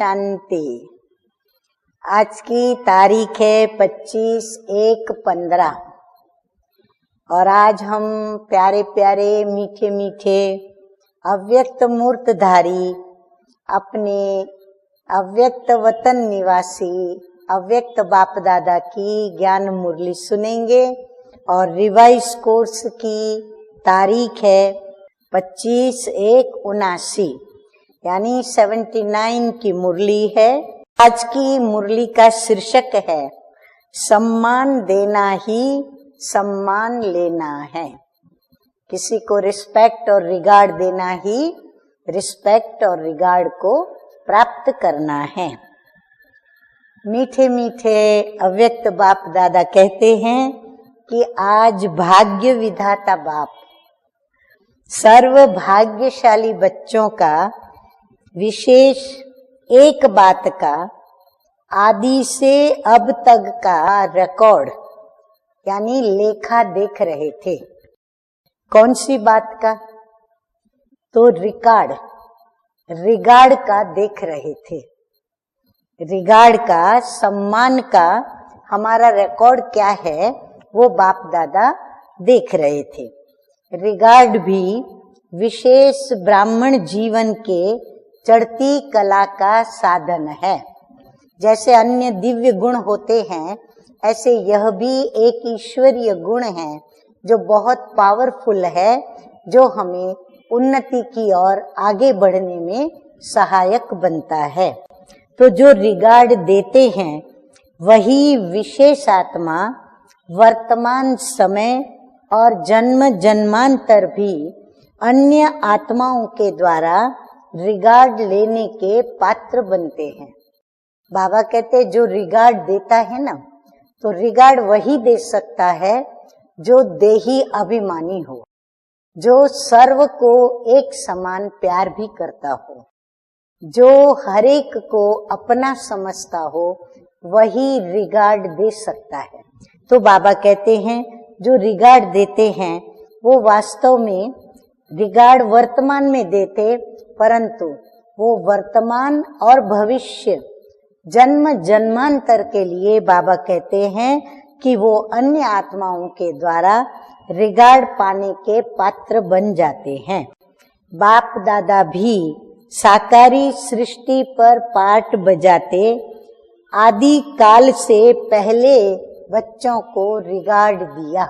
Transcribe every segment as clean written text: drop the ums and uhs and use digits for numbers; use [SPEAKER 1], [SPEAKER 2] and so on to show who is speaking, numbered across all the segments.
[SPEAKER 1] शांति। आज की तारीख है 25/1/15 और आज हम प्यारे प्यारे मीठे मीठे अव्यक्त मूर्तधारी अपने अव्यक्त वतन निवासी अव्यक्त बाप दादा की ज्ञान मुरली सुनेंगे और रिवाइज कोर्स की तारीख है 25/1/79 यानी 79 की मुरली है। आज की मुरली का शीर्षक है सम्मान देना ही सम्मान लेना है। किसी को रिस्पेक्ट और रिगार्ड देना ही रिस्पेक्ट और रिगार्ड को प्राप्त करना है। मीठे मीठे अव्यक्त बाप दादा कहते हैं कि आज भाग्य विधाता बाप सर्व भाग्यशाली बच्चों का विशेष एक बात का आदि से अब तक का रिकॉर्ड यानी लेखा देख रहे थे। कौन सी बात का? तो रिगार्ड का देख रहे थे। रिगार्ड का, सम्मान का हमारा रिकॉर्ड क्या है वो बाप दादा देख रहे थे। रिगार्ड भी विशेष ब्राह्मण जीवन के चढ़ती कला का साधन है। जैसे अन्य दिव्य गुण होते हैं ऐसे यह भी एक ईश्वरीय गुण है जो बहुत पावरफुल है, जो हमें उन्नति की ओर आगे बढ़ने में सहायक बनता है। तो जो रिगार्ड देते हैं वही विशेष आत्मा वर्तमान समय और जन्म जन्मांतर भी अन्य आत्माओं के द्वारा रिगार्ड लेने के पात्र बनते हैं। बाबा कहते हैं जो रिगार्ड देता है ना, तो रिगार्ड वही दे सकता है जो देही अभिमानी हो, जो सर्व को एक समान प्यार भी करता हो, जो हर एक को अपना समझता हो, वही रिगार्ड दे सकता है। तो बाबा कहते हैं जो रिगार्ड देते हैं वो वास्तव में रिगार्ड वर्तमान में देते, परंतु वो वर्तमान और भविष्य जन्म जन्मांतर के लिए बाबा कहते हैं कि वो अन्य आत्माओं के द्वारा रिगार्ड पाने के पात्र बन जाते हैं। बाप दादा भी साकारी सृष्टि पर पाठ बजाते आदि काल से पहले बच्चों को रिगार्ड दिया।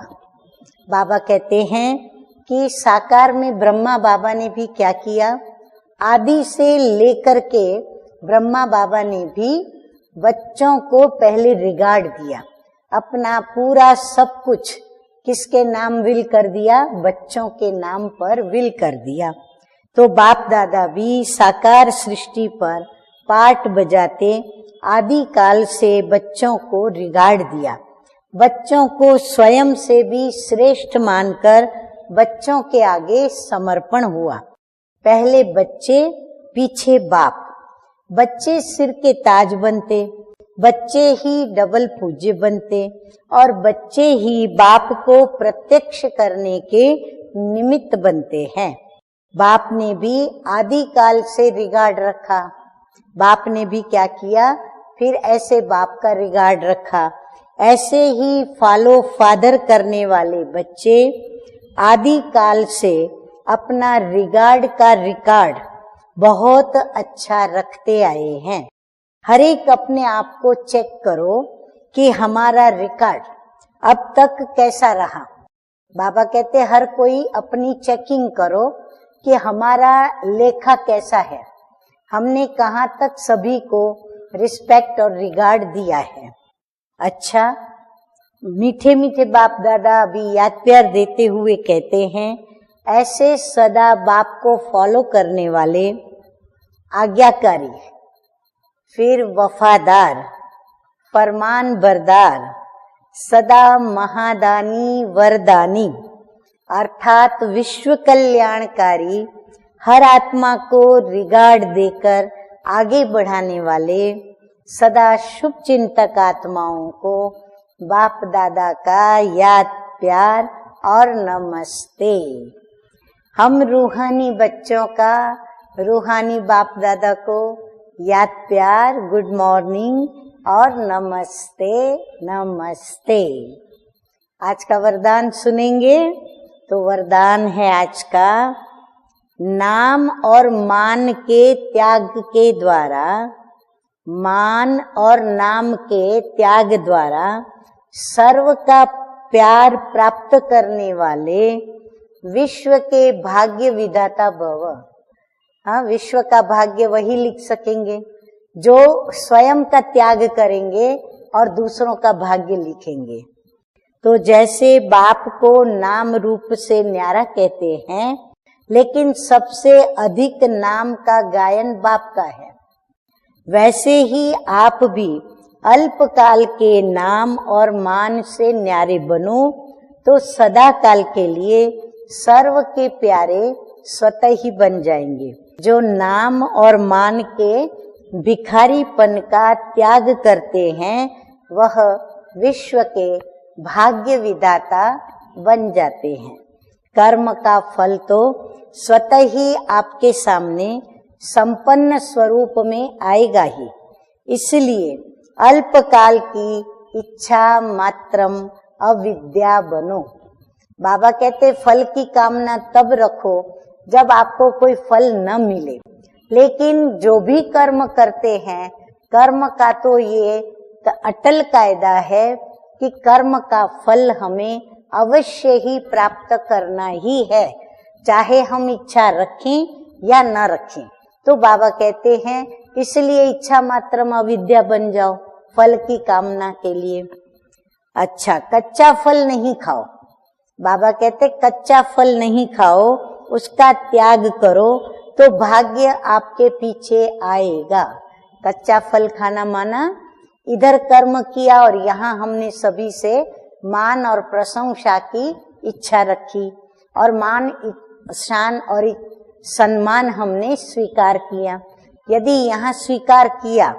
[SPEAKER 1] बाबा कहते हैं कि साकार में ब्रह्मा बाबा ने भी क्या किया, आदि से लेकर के ब्रह्मा बाबा ने भी बच्चों को पहले रिगार्ड दिया। अपना पूरा सब कुछ किसके नाम विल कर दिया? बच्चों के नाम पर विल कर दिया। तो बाप दादा भी साकार सृष्टि पर पाठ बजाते आदि काल से बच्चों को रिगार्ड दिया। बच्चों को स्वयं से भी श्रेष्ठ मानकर बच्चों के आगे समर्पण हुआ। पहले बच्चे, पीछे बाप। बच्चे सिर के ताज बनते, बच्चे ही डबल पूज्य बनते और बच्चे ही बाप को प्रत्यक्ष करने के निमित्त बनते हैं। बाप ने भी आदि काल से रिगार्ड रखा। बाप ने भी क्या किया? फिर ऐसे बाप का रिगार्ड रखा। ऐसे ही फॉलो फादर करने वाले बच्चे आदि काल से अपना रिगार्ड का रिकॉर्ड बहुत अच्छा रखते आए हैं। हर एक अपने आप को चेक करो कि हमारा रिकॉर्ड अब तक कैसा रहा। बाबा कहते हर कोई अपनी चेकिंग करो कि हमारा लेखा कैसा है, हमने कहाँ तक सभी को रिस्पेक्ट और रिगार्ड दिया है। अच्छा, मीठे मीठे बाप दादा अभी याद प्यार देते हुए कहते हैं ऐसे सदा बाप को फॉलो करने वाले आज्ञाकारी, फिर वफादार, फरमान बरदार, सदा महादानी वरदानी अर्थात विश्व कल्याणकारी, हर आत्मा को रिगार्ड देकर आगे बढ़ाने वाले सदा शुभ चिंतक आत्माओं को बाप दादा का याद प्यार और नमस्ते। हम रूहानी बच्चों का रूहानी बाप दादा को याद प्यार, गुड मॉर्निंग और नमस्ते नमस्ते। आज का वरदान सुनेंगे। तो वरदान है आज का, नाम और मान के त्याग के द्वारा, मान और नाम के त्याग द्वारा सर्व का प्यार प्राप्त करने वाले विश्व के भाग्य विधाता भव। हाँ, विश्व का भाग्य वही लिख सकेंगे जो स्वयं का त्याग करेंगे और दूसरों का भाग्य लिखेंगे। तो जैसे बाप को नाम रूप से न्यारा कहते हैं, लेकिन सबसे अधिक नाम का गायन बाप का है, वैसे ही आप भी अल्पकाल के नाम और मान से न्यारे बनो तो सदा काल के लिए सर्व के प्यारे स्वतः ही बन जाएंगे। जो नाम और मान के भिखारीपन का त्याग करते हैं वह विश्व के भाग्य विधाता बन जाते हैं। कर्म का फल तो स्वतः ही आपके सामने संपन्न स्वरूप में आएगा ही। इसलिए अल्पकाल की इच्छा मात्रम अविद्या बनो। बाबा कहते फल की कामना तब रखो जब आपको कोई फल न मिले, लेकिन जो भी कर्म करते हैं, कर्म का तो ये अटल कायदा है कि कर्म का फल हमें अवश्य ही प्राप्त करना ही है, चाहे हम इच्छा रखें या न रखें। तो बाबा कहते हैं इसलिए इच्छा मात्रम अविद्या बन जाओ फल की कामना के लिए। अच्छा, कच्चा फल नहीं खाओ। बाबा कहते कच्चा फल नहीं खाओ, उसका त्याग करो तो भाग्य आपके पीछे आएगा। कच्चा फल खाना माना इधर कर्म किया और यहाँ हमने सभी से मान और प्रशंसा की इच्छा रखी और मान शान और सम्मान हमने स्वीकार किया। यदि यहाँ स्वीकार किया,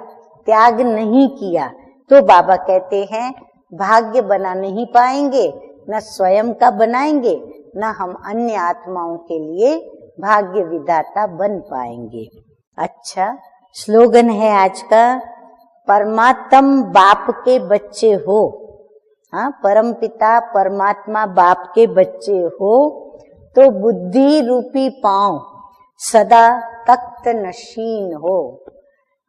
[SPEAKER 1] त्याग नहीं किया, तो बाबा कहते हैं भाग्य बना नहीं पाएंगे, न स्वयं का बनाएंगे, न हम अन्य आत्माओं के लिए भाग्य विधाता बन पाएंगे। अच्छा, स्लोगन है आज का, परमात्म बाप के बच्चे हो। हाँ, परम पिता परमात्मा बाप के बच्चे हो तो बुद्धि रूपी पांव सदा तख्त नशीन हो।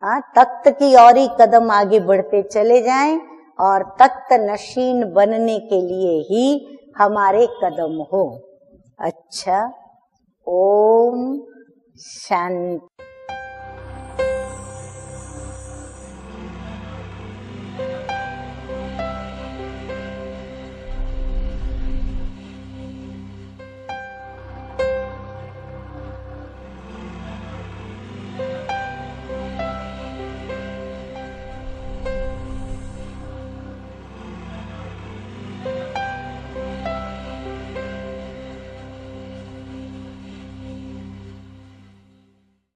[SPEAKER 1] हाँ, तख्त की और ही कदम आगे बढ़ते चले जाएं और तख्त नशीन बनने के लिए ही हमारे कदम हो। अच्छा, ओम शांति।